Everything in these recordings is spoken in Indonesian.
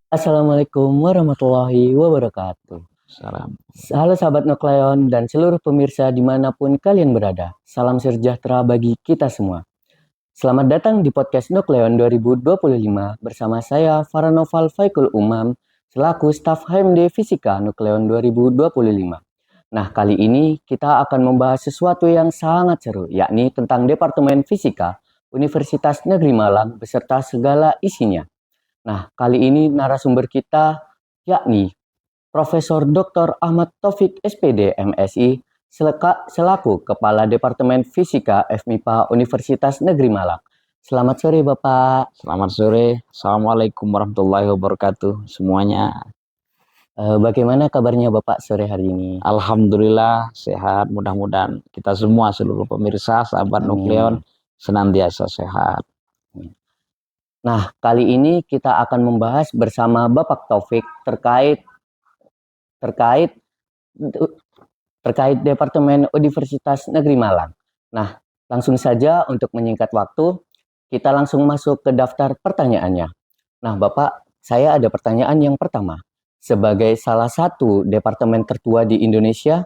Assalamualaikum warahmatullahi wabarakatuh. Salam. Halo sahabat Nukleon dan seluruh pemirsa dimanapun kalian berada. Salam sejahtera bagi kita semua. Selamat datang di podcast Nukleon 2025 bersama saya Faranoval Faikul Umam selaku staf HMD Fisika Nukleon 2025. Nah, kali ini kita akan membahas sesuatu yang sangat seru, yakni tentang Departemen Fisika Universitas Negeri Malang beserta segala isinya. Nah, kali ini narasumber kita yakni Profesor Dr. Ahmad Taufik SPD MSI selaku Kepala Departemen Fisika FMIPA Universitas Negeri Malang. Selamat sore Bapak. Selamat sore. Assalamualaikum warahmatullahi wabarakatuh semuanya. Bagaimana kabarnya Bapak sore hari ini? Alhamdulillah sehat. Mudah-mudahan kita semua seluruh pemirsa sahabat Nukleon senantiasa sehat. Nah, kali ini kita akan membahas bersama Bapak Taufik terkait Departemen Universitas Negeri Malang. Nah, langsung saja untuk menyingkat waktu, kita langsung masuk ke daftar pertanyaannya. Nah, Bapak, saya ada pertanyaan yang pertama. Sebagai salah satu departemen tertua di Indonesia,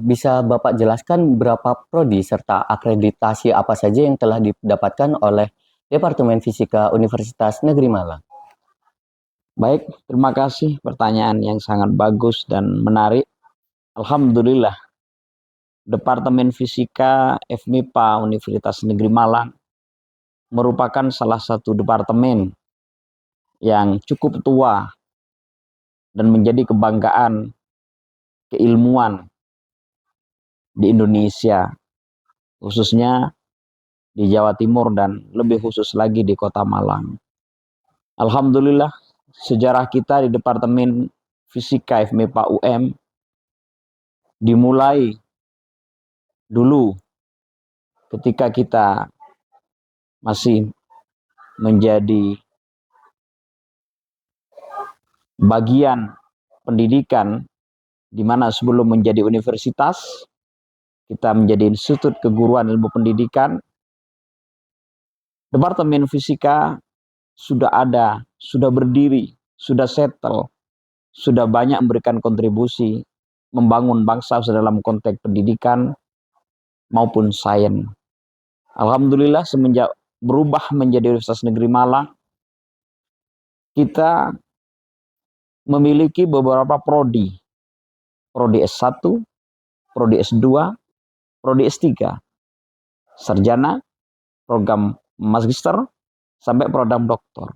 bisa Bapak jelaskan berapa prodi serta akreditasi apa saja yang telah didapatkan oleh Departemen Fisika Universitas Negeri Malang? Baik, terima kasih pertanyaan yang sangat bagus dan menarik. Alhamdulillah, Departemen Fisika FMIPA Universitas Negeri Malang merupakan salah satu departemen yang cukup tua dan menjadi kebanggaan keilmuan di Indonesia, khususnya di Jawa Timur dan lebih khusus lagi di Kota Malang. Alhamdulillah, sejarah kita di Departemen Fisika FMIPA UM dimulai dulu ketika kita masih menjadi bagian pendidikan, di mana sebelum menjadi universitas kita menjadi Institut Keguruan Ilmu Pendidikan. Departemen Fisika sudah ada, sudah berdiri, sudah settle, sudah banyak memberikan kontribusi membangun bangsa dalam konteks pendidikan maupun sains. Alhamdulillah semenjak berubah menjadi Universitas Negeri Malang, kita memiliki beberapa prodi. Prodi S1, prodi S2, prodi S3, sarjana, program magister, sampai program doktor.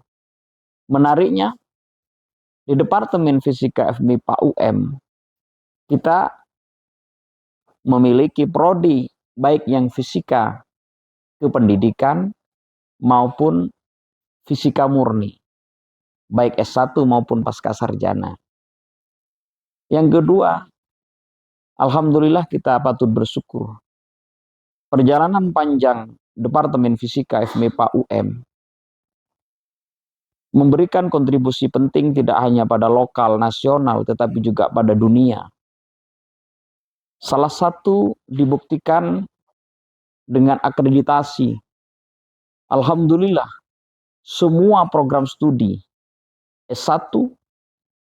Menariknya, di Departemen Fisika FMIPA UM, kita memiliki prodi baik yang fisika kependidikan maupun fisika murni, baik S1 maupun pasca sarjana. Yang kedua, alhamdulillah kita patut bersyukur. Perjalanan panjang Departemen Fisika FMIPA UM memberikan kontribusi penting tidak hanya pada lokal, nasional, tetapi juga pada dunia. Salah satu dibuktikan dengan akreditasi. Alhamdulillah, semua program studi S1,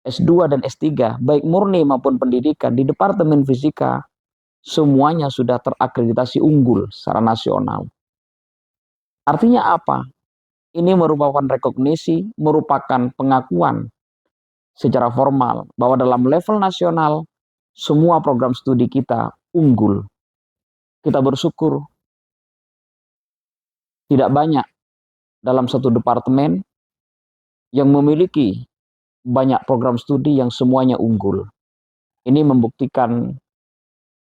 S2, dan S3, baik murni maupun pendidikan di Departemen Fisika, semuanya sudah terakreditasi unggul secara nasional. Artinya apa? Ini merupakan rekognisi, merupakan pengakuan secara formal bahwa dalam level nasional semua program studi kita unggul. Kita bersyukur tidak banyak dalam satu departemen yang memiliki banyak program studi yang semuanya unggul. Ini membuktikan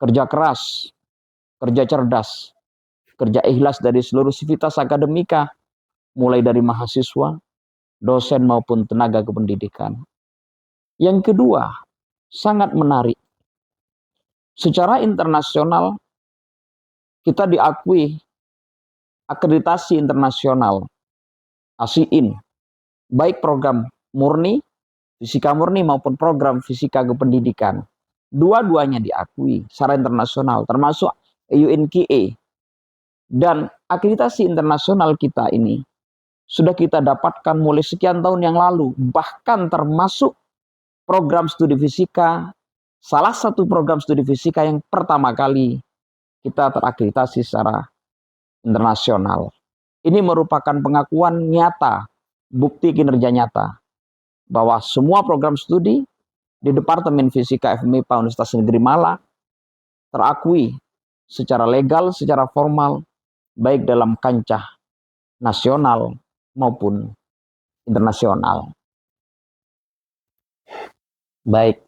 kerja keras, kerja cerdas, kerja ikhlas dari seluruh sivitas akademika, mulai dari mahasiswa, dosen maupun tenaga kependidikan. Yang kedua, sangat menarik. Secara internasional, kita diakui akreditasi internasional, ASIIN, baik program murni, fisika murni maupun program fisika kependidikan. Dua-duanya diakui secara internasional, termasuk UNKA. Dan akreditasi internasional kita ini sudah kita dapatkan mulai sekian tahun yang lalu, bahkan termasuk program studi fisika, salah satu program studi fisika yang pertama kali kita terakreditasi secara internasional. Ini merupakan pengakuan nyata, bukti kinerja nyata, bahwa semua program studi di Departemen Fisika FMIPA Universitas Negeri Malang terakui secara legal, secara formal, baik dalam kancah nasional maupun internasional. Baik,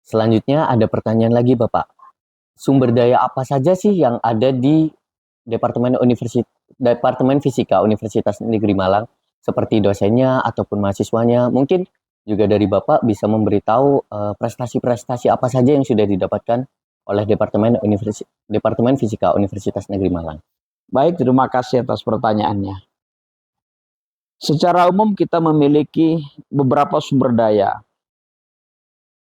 selanjutnya ada pertanyaan lagi Bapak. Sumber daya apa saja sih yang ada di Departemen Fisika Universitas Negeri Malang, seperti dosennya ataupun mahasiswanya? Mungkin juga dari Bapak bisa memberitahu prestasi-prestasi apa saja yang sudah didapatkan oleh Departemen Fisika Universitas Negeri Malang. Baik, terima kasih atas pertanyaannya. Secara umum kita memiliki beberapa sumber daya.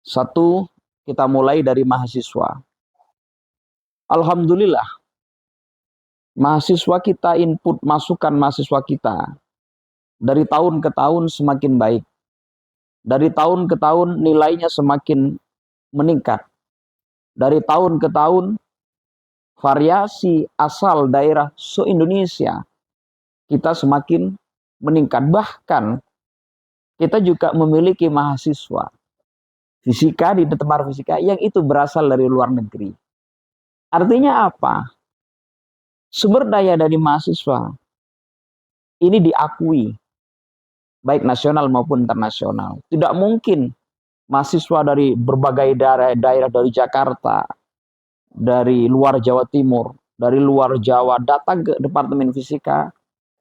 Satu, kita mulai dari mahasiswa. Alhamdulillah, mahasiswa kita, input masukan mahasiswa kita dari tahun ke tahun semakin baik. Dari tahun ke tahun nilainya semakin meningkat. Dari tahun ke tahun variasi asal daerah se-Indonesia kita semakin meningkat. Bahkan kita juga memiliki mahasiswa fisika di Departemen Fisika yang itu berasal dari luar negeri. Artinya apa? Sumber daya dari mahasiswa ini diakui baik nasional maupun internasional. Tidak mungkin mahasiswa dari berbagai daerah dari Jakarta, dari luar Jawa Timur, dari luar Jawa datang ke Departemen Fisika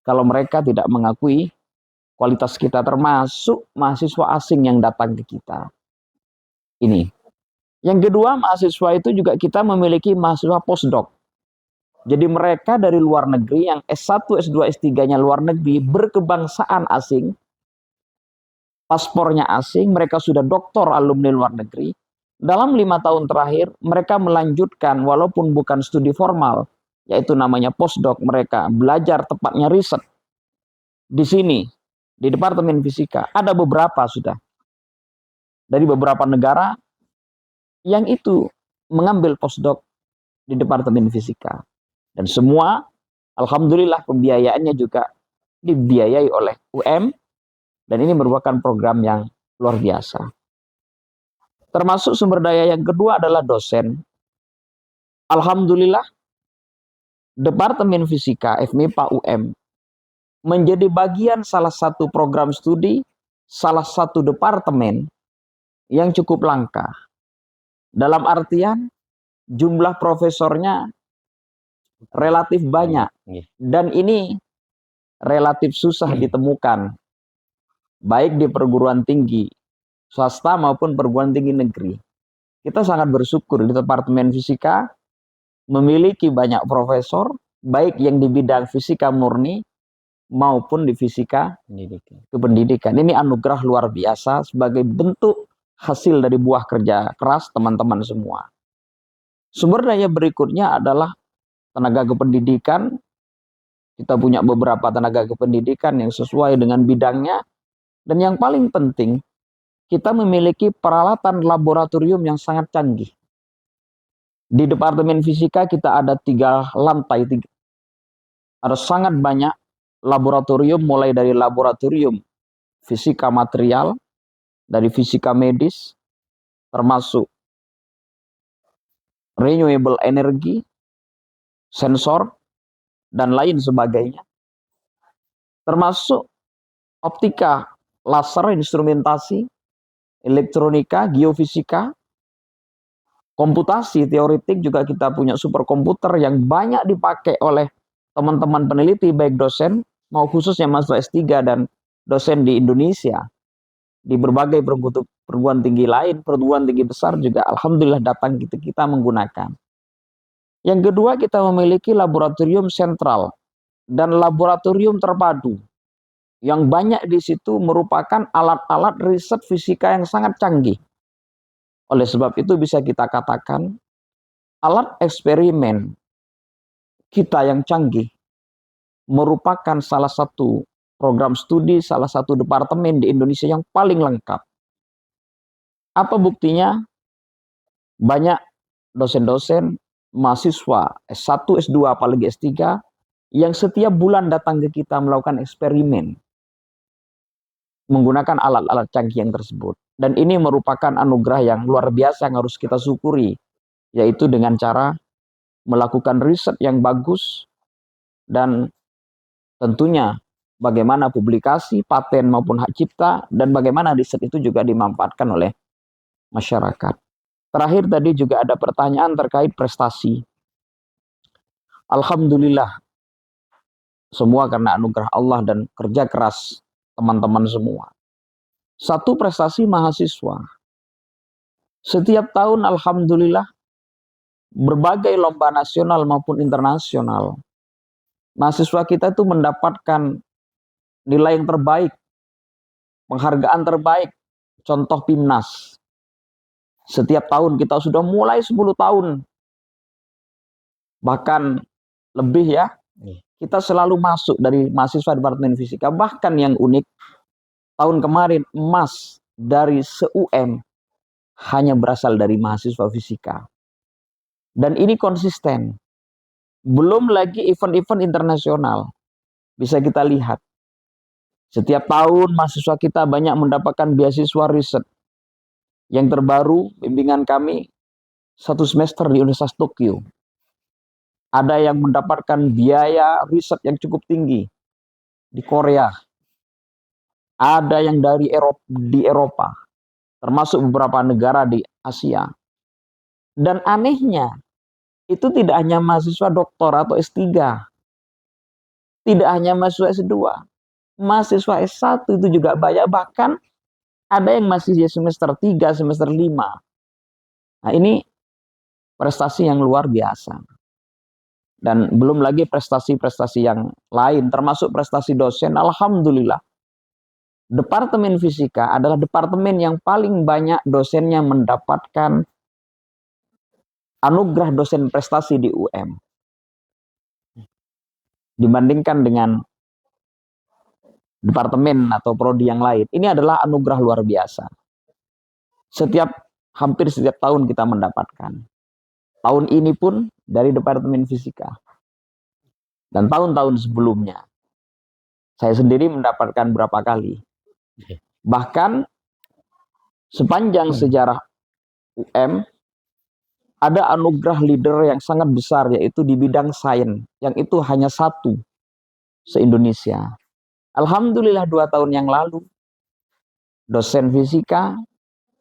kalau mereka tidak mengakui kualitas kita, termasuk mahasiswa asing yang datang ke kita. Ini. Yang kedua, mahasiswa itu juga kita memiliki mahasiswa postdoc. Jadi mereka dari luar negeri yang S1, S2, S3-nya luar negeri, berkebangsaan asing, paspornya asing, mereka sudah doktor alumni luar negeri. Dalam 5 tahun terakhir, mereka melanjutkan walaupun bukan studi formal, yaitu namanya postdoc, mereka belajar, tepatnya riset. Di sini, di Departemen Fisika, ada beberapa sudah. Dari beberapa negara yang itu mengambil postdoc di Departemen Fisika. Dan semua, alhamdulillah pembiayaannya juga dibiayai oleh UM, dan ini merupakan program yang luar biasa. Termasuk sumber daya yang kedua adalah dosen. Alhamdulillah, Departemen Fisika FMIPA UM menjadi bagian salah satu program studi, salah satu departemen yang cukup langka. Dalam artian, jumlah profesornya relatif banyak. Dan ini relatif susah ditemukan, baik di perguruan tinggi swasta maupun perguruan tinggi negeri. Kita sangat bersyukur di Departemen Fisika memiliki banyak profesor, baik yang di bidang fisika murni maupun di fisika kependidikan. Ini anugerah luar biasa sebagai bentuk hasil dari buah kerja keras teman-teman semua. Sumber daya berikutnya adalah tenaga kependidikan. Kita punya beberapa tenaga kependidikan yang sesuai dengan bidangnya. Dan yang paling penting, kita memiliki peralatan laboratorium yang sangat canggih. Di Departemen Fisika kita ada 3 lantai. Ada sangat banyak laboratorium, mulai dari laboratorium fisika material, dari fisika medis, termasuk renewable energy, sensor, dan lain sebagainya. Termasuk optika, laser, instrumentasi, elektronika, geofisika, komputasi teoretik juga kita punya superkomputer yang banyak dipakai oleh teman-teman peneliti, baik dosen mau khususnya mahasiswa S3 dan dosen di Indonesia. Di berbagai perguruan tinggi lain, perguruan tinggi besar juga alhamdulillah datang kita menggunakan. Yang kedua, kita memiliki laboratorium sentral dan laboratorium terpadu. Yang banyak di situ merupakan alat-alat riset fisika yang sangat canggih. Oleh sebab itu bisa kita katakan alat eksperimen kita yang canggih merupakan salah satu program studi salah satu departemen di Indonesia yang paling lengkap. Apa buktinya? Banyak dosen-dosen, mahasiswa S1, S2, apalagi S3, yang setiap bulan datang ke kita melakukan eksperimen menggunakan alat-alat canggih yang tersebut. Dan ini merupakan anugerah yang luar biasa yang harus kita syukuri, yaitu dengan cara melakukan riset yang bagus dan tentunya bagaimana publikasi, paten maupun hak cipta, dan bagaimana riset itu juga dimanfaatkan oleh masyarakat. Terakhir tadi juga ada pertanyaan terkait prestasi. Alhamdulillah, semua karena anugerah Allah dan kerja keras teman-teman semua. Satu prestasi mahasiswa. Setiap tahun alhamdulillah berbagai lomba nasional maupun internasional. Mahasiswa kita itu mendapatkan nilai yang terbaik, penghargaan terbaik, contoh PIMNAS. Setiap tahun kita sudah mulai 10 tahun. Bahkan lebih ya. Kita selalu masuk dari mahasiswa Departemen Fisika. Bahkan yang unik, tahun kemarin emas dari se-UM hanya berasal dari mahasiswa fisika. Dan ini konsisten. Belum lagi event-event internasional. Bisa kita lihat. Setiap tahun mahasiswa kita banyak mendapatkan beasiswa riset. Yang terbaru, bimbingan kami 1 semester di Universitas Tokyo. Ada yang mendapatkan biaya riset yang cukup tinggi di Korea. Ada yang di Eropa, termasuk beberapa negara di Asia. Dan anehnya, itu tidak hanya mahasiswa doktor atau S3. Tidak hanya mahasiswa S2. Mahasiswa S1 itu juga banyak. Bahkan ada yang masih di semester 3, semester 5. Nah ini prestasi yang luar biasa. Dan belum lagi prestasi-prestasi yang lain, termasuk prestasi dosen. Alhamdulillah, Departemen Fisika adalah departemen yang paling banyak dosennya mendapatkan anugerah dosen prestasi di UM. Dibandingkan dengan departemen atau prodi yang lain, ini adalah anugerah luar biasa. Hampir setiap tahun kita mendapatkan. Tahun ini pun dari Departemen Fisika. Dan tahun-tahun sebelumnya. Saya sendiri mendapatkan berapa kali. Bahkan sepanjang sejarah UM, ada anugerah leader yang sangat besar, yaitu di bidang sains. Yang itu hanya 1 se-Indonesia. Alhamdulillah 2 tahun yang lalu, dosen fisika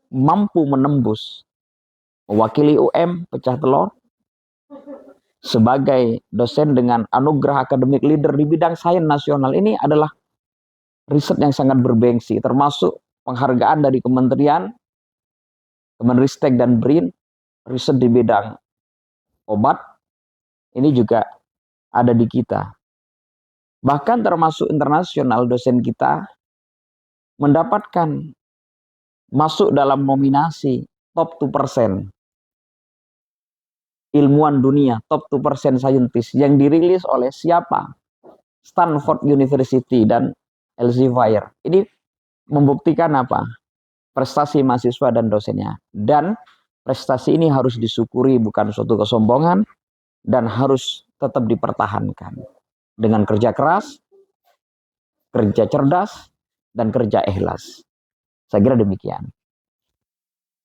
mampu menembus mewakili UM pecah telur sebagai dosen dengan anugerah akademik leader di bidang sains nasional. Ini adalah riset yang sangat berbengsi, termasuk penghargaan dari Kementerian, Kemenristek dan BRIN, riset di bidang obat, ini juga ada di kita. Bahkan termasuk internasional, dosen kita mendapatkan masuk dalam nominasi top 2%. Ilmuwan dunia, top 2% scientist yang dirilis oleh siapa? Stanford University dan Elsevier. Ini membuktikan apa? Prestasi mahasiswa dan dosennya. Dan prestasi ini harus disyukuri, bukan suatu kesombongan, dan harus tetap dipertahankan. Dengan kerja keras, kerja cerdas, dan kerja ikhlas. Saya kira demikian.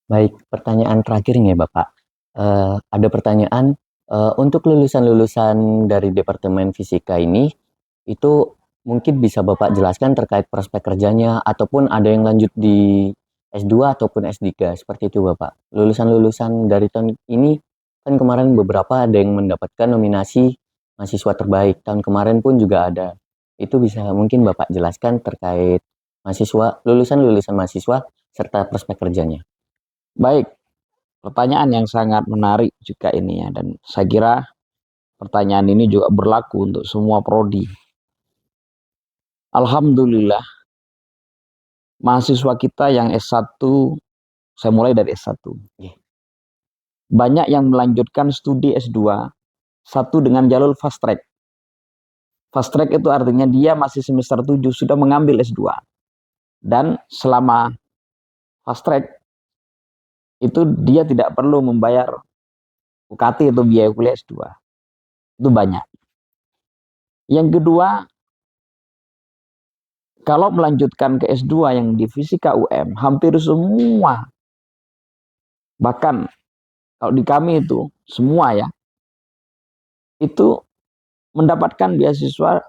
Baik, pertanyaan terakhir nih Bapak. Ada pertanyaan, untuk lulusan-lulusan dari Departemen Fisika ini, itu mungkin bisa Bapak jelaskan terkait prospek kerjanya, ataupun ada yang lanjut di S2 ataupun S3, seperti itu Bapak. Lulusan-lulusan dari tahun ini, kan kemarin beberapa ada yang mendapatkan nominasi mahasiswa terbaik, tahun kemarin pun juga ada. Itu bisa mungkin Bapak jelaskan terkait lulusan-lulusan mahasiswa, serta prospek kerjanya. Baik, pertanyaan yang sangat menarik juga ini ya, dan saya kira pertanyaan ini juga berlaku untuk semua prodi. Alhamdulillah, mahasiswa kita yang S1, saya mulai dari S1. Banyak yang melanjutkan studi S2, 1 dengan jalur fast track. Fast track itu artinya dia masih semester 7 sudah mengambil S2. Dan selama fast track itu dia tidak perlu membayar UKT atau biaya kuliah S2. Itu banyak. Yang kedua, kalau melanjutkan ke S2 yang di Fisika UM, hampir semua, bahkan kalau di kami itu semua ya, itu mendapatkan beasiswa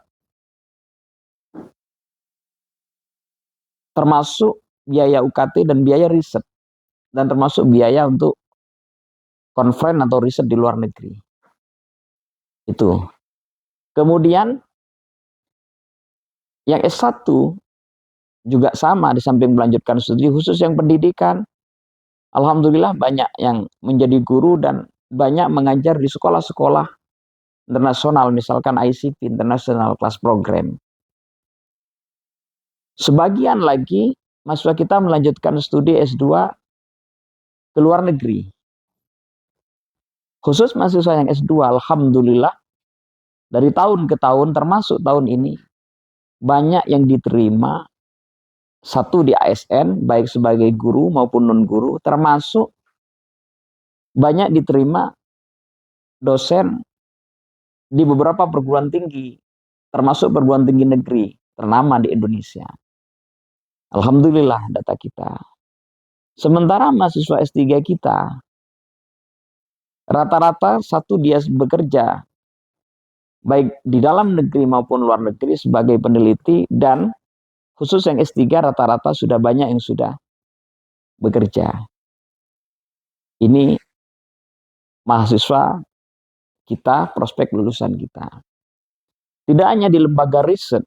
termasuk biaya UKT dan biaya riset, dan termasuk biaya untuk konferen atau riset di luar negeri. Itu. Kemudian yang S1 juga sama, di samping melanjutkan studi khusus yang pendidikan, alhamdulillah banyak yang menjadi guru dan banyak mengajar di sekolah-sekolah internasional, misalkan ICP, International Class Program. Sebagian lagi mahasiswa kita melanjutkan studi S2 ke luar negeri. Khusus mahasiswa yang S2, alhamdulillah dari tahun ke tahun, termasuk tahun ini, banyak yang diterima, satu di ASN, baik sebagai guru maupun non-guru, termasuk banyak diterima dosen di beberapa perguruan tinggi, termasuk perguruan tinggi negeri ternama di Indonesia. Alhamdulillah data kita. Sementara mahasiswa S3 kita, rata-rata satu dia bekerja, baik di dalam negeri maupun luar negeri sebagai peneliti, dan khusus yang S3 rata-rata sudah banyak yang sudah bekerja. Ini mahasiswa kita, prospek lulusan kita. Tidak hanya di lembaga riset,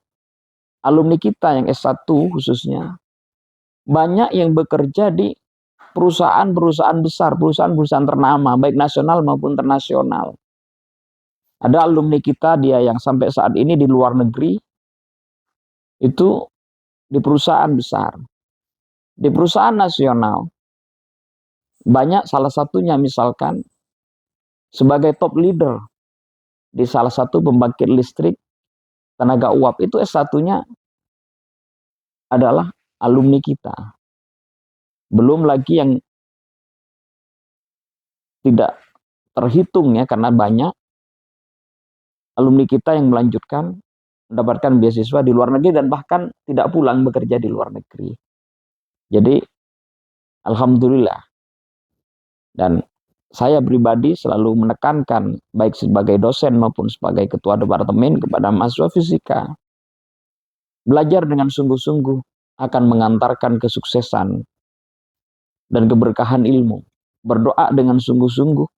alumni kita yang S1 khususnya, banyak yang bekerja di perusahaan-perusahaan besar, perusahaan-perusahaan ternama, baik nasional maupun internasional. Ada alumni kita, dia yang sampai saat ini di luar negeri, itu di perusahaan besar. Di perusahaan nasional, banyak, salah satunya misalkan sebagai top leader di salah satu pembangkit listrik tenaga uap, itu S1-nya adalah alumni kita. Belum lagi yang tidak terhitung ya, karena banyak alumni kita yang melanjutkan mendapatkan beasiswa di luar negeri dan bahkan tidak pulang bekerja di luar negeri. Jadi alhamdulillah. Dan saya pribadi selalu menekankan baik sebagai dosen maupun sebagai ketua departemen kepada mahasiswa fisika, belajar dengan sungguh-sungguh akan mengantarkan kesuksesan dan keberkahan ilmu. Berdoa dengan sungguh-sungguh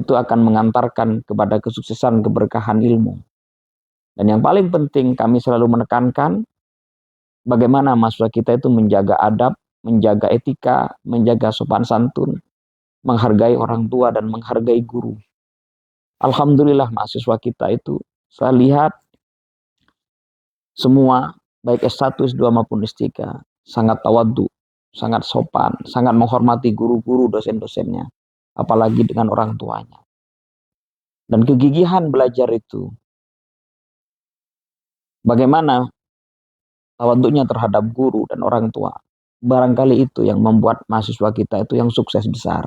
itu akan mengantarkan kepada kesuksesan keberkahan ilmu. Dan yang paling penting, kami selalu menekankan bagaimana mahasiswa kita itu menjaga adab, menjaga etika, menjaga sopan santun, menghargai orang tua dan menghargai guru. Alhamdulillah mahasiswa kita itu saya lihat semua baik S1, S2 maupun S3 sangat tawadhu, sangat sopan, sangat menghormati guru-guru, dosen-dosennya, apalagi dengan orang tuanya. Dan kegigihan belajar itu, bagaimana tawadhunya terhadap guru dan orang tua, barangkali itu yang membuat mahasiswa kita itu yang sukses besar.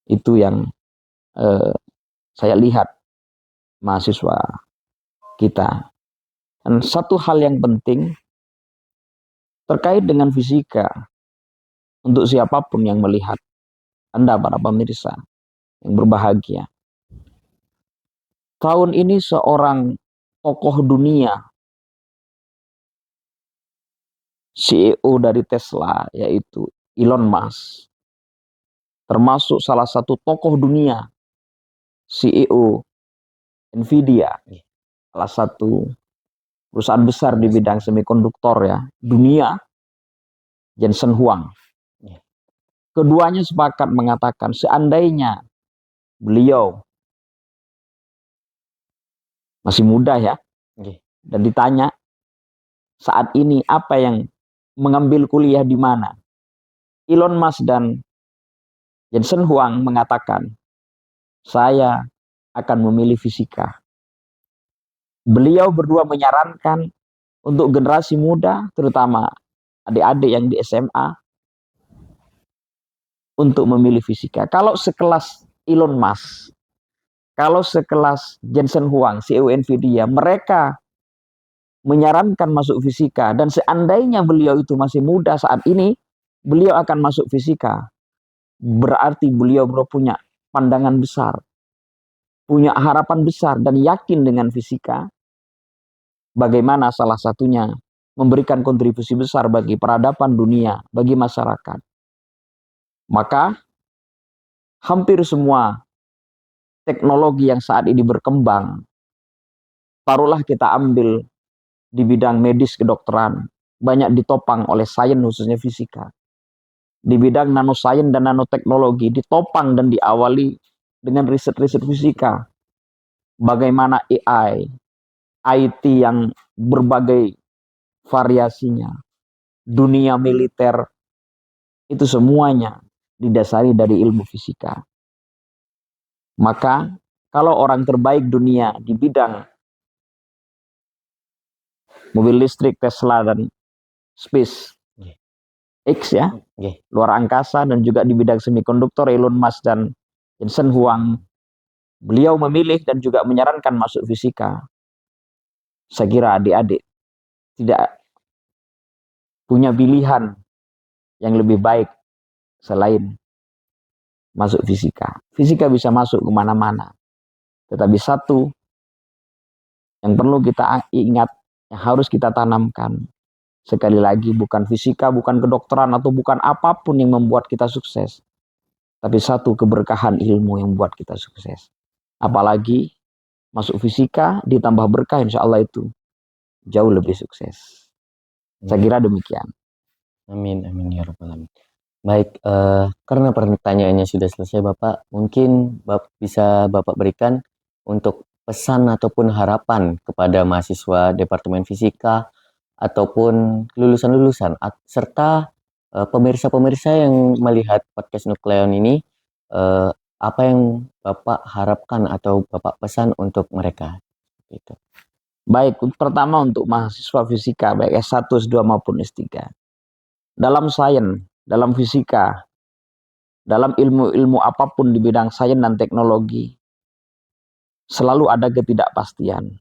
Itu yang saya lihat mahasiswa kita. Dan satu hal yang penting terkait dengan fisika, untuk siapapun yang melihat, Anda para pemirsa yang berbahagia, tahun ini seorang tokoh dunia, CEO dari Tesla, yaitu Elon Musk, termasuk salah satu tokoh dunia, CEO Nvidia, salah satu perusahaan besar di bidang semikonduktor ya dunia, Jensen Huang. Keduanya sepakat mengatakan seandainya beliau masih muda ya, dan ditanya saat ini apa yang mengambil kuliah di mana, Elon Musk dan Jensen Huang mengatakan saya akan memilih fisika. Beliau berdua menyarankan untuk generasi muda, terutama adik-adik yang di SMA, untuk memilih fisika. Kalau sekelas Elon Musk, kalau sekelas Jensen Huang, CEO Nvidia, mereka menyarankan masuk fisika, dan seandainya beliau itu masih muda saat ini, beliau akan masuk fisika. Berarti beliau punya pandangan besar, punya harapan besar, dan yakin dengan fisika. Bagaimana salah satunya memberikan kontribusi besar bagi peradaban dunia, bagi masyarakat. Maka hampir semua teknologi yang saat ini berkembang, taruhlah kita ambil di bidang medis kedokteran, banyak ditopang oleh sains khususnya fisika. Di bidang nanosains dan nanoteknologi ditopang dan diawali dengan riset-riset fisika. Bagaimana AI, IT yang berbagai variasinya, dunia militer, itu semuanya didasari dari ilmu fisika. Maka kalau orang terbaik dunia di bidang mobil listrik Tesla dan Space X ya, luar angkasa, dan juga di bidang semikonduktor Elon Musk dan Jensen Huang, beliau memilih dan juga menyarankan masuk fisika. Saya kira adik-adik tidak punya pilihan yang lebih baik selain masuk fisika. Fisika bisa masuk kemana-mana. Tetapi satu yang perlu kita ingat, yang harus kita tanamkan, sekali lagi, bukan fisika, bukan kedokteran, atau bukan apapun yang membuat kita sukses. Tapi satu, keberkahan ilmu yang membuat kita sukses. Apalagi masuk fisika ditambah berkah, insya Allah itu jauh lebih sukses. Saya kira demikian. Amin, amin ya rabbal alamin. Baik, karena pertanyaannya sudah selesai Bapak, mungkin bisa Bapak berikan untuk pesan ataupun harapan kepada mahasiswa Departemen Fisika ataupun lulusan-lulusan serta pemirsa-pemirsa yang melihat podcast Nukleon ini, apa yang Bapak harapkan atau Bapak pesan untuk mereka? Gitu. Baik, pertama untuk mahasiswa fisika, baik S1, S2 maupun S3. Dalam sains, dalam fisika, dalam ilmu-ilmu apapun di bidang sains dan teknologi, selalu ada ketidakpastian.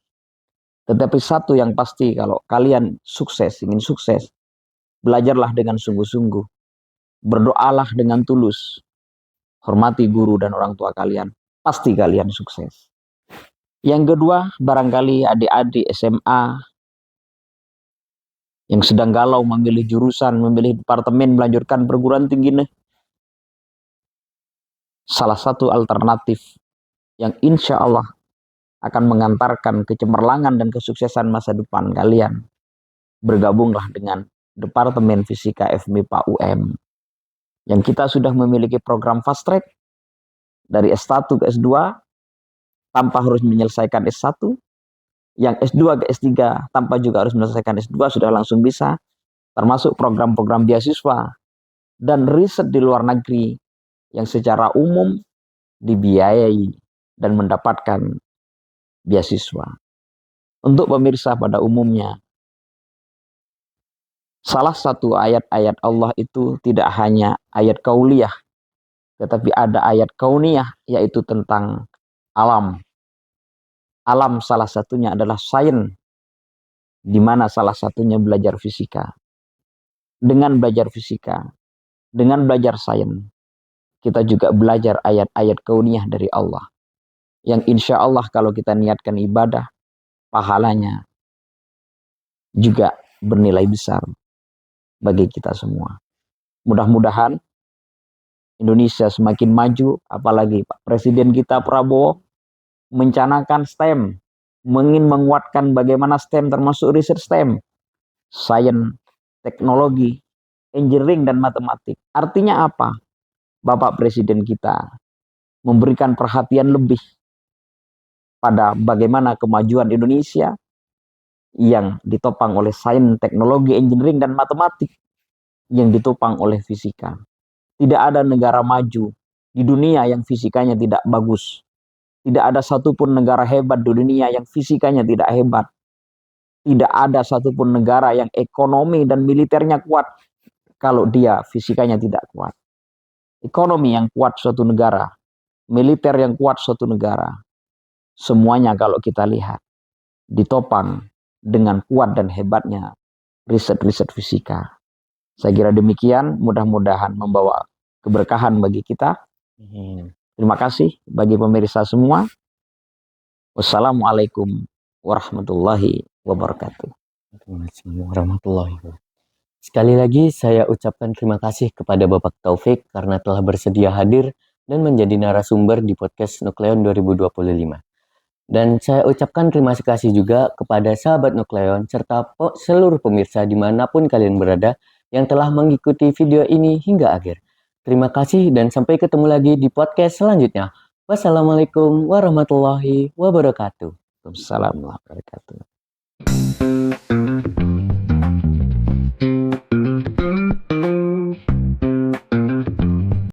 Tetapi satu yang pasti, kalau kalian sukses, ingin sukses, belajarlah dengan sungguh-sungguh. Berdoalah dengan tulus. Hormati guru dan orang tua kalian. Pasti kalian sukses. Yang kedua, barangkali adik-adik SMA yang sedang galau memilih jurusan, memilih departemen, melanjutkan perguruan tinggi, salah satu alternatif yang insya Allah akan mengantarkan kecemerlangan dan kesuksesan masa depan kalian, bergabunglah dengan Departemen Fisika FMIPA UM, yang kita sudah memiliki program fast track dari S1 ke S2 tanpa harus menyelesaikan S1, yang S2 ke S3 tanpa juga harus menyelesaikan S2 sudah langsung bisa, termasuk program-program beasiswa dan riset di luar negeri yang secara umum dibiayai dan mendapatkan beasiswa. Untuk pemirsa pada umumnya, salah satu ayat-ayat Allah itu tidak hanya ayat kauliyah, tetapi ada ayat kauniyah, yaitu tentang alam. Alam salah satunya adalah sains, di mana salah satunya belajar fisika. Dengan belajar fisika, dengan belajar sains, kita juga belajar ayat-ayat kauniyah dari Allah, yang insya Allah kalau kita niatkan ibadah, pahalanya juga bernilai besar bagi kita semua. Mudah-mudahan Indonesia semakin maju, apalagi Pak Presiden kita Prabowo mencanangkan STEM, ingin menguatkan bagaimana STEM termasuk riset STEM, sains, teknologi, engineering, dan matematik. Artinya apa? Bapak Presiden kita memberikan perhatian lebih pada bagaimana kemajuan Indonesia yang ditopang oleh sains, teknologi, engineering, dan matematik, yang ditopang oleh fisika. Tidak ada negara maju di dunia yang fisikanya tidak bagus. Tidak ada satupun negara hebat di dunia yang fisikanya tidak hebat. Tidak ada satupun negara yang ekonomi dan militernya kuat kalau dia fisikanya tidak kuat. Ekonomi yang kuat suatu negara, militer yang kuat suatu negara, semuanya kalau kita lihat ditopang dengan kuat dan hebatnya riset-riset fisika. Saya kira demikian, mudah-mudahan membawa keberkahan bagi kita. Terima kasih bagi pemirsa semua. Wassalamualaikum warahmatullahi wabarakatuh. Warahmatullahi wabarakatuh. Sekali lagi saya ucapkan terima kasih kepada Bapak Taufik karena telah bersedia hadir dan menjadi narasumber di podcast Nukleon 2025. Dan saya ucapkan terima kasih juga kepada sahabat Nukleon serta seluruh pemirsa dimanapun kalian berada yang telah mengikuti video ini hingga akhir. Terima kasih dan sampai ketemu lagi di podcast selanjutnya. Wassalamualaikum warahmatullahi wabarakatuh. Waalaikumsalam warahmatullahi wabarakatuh.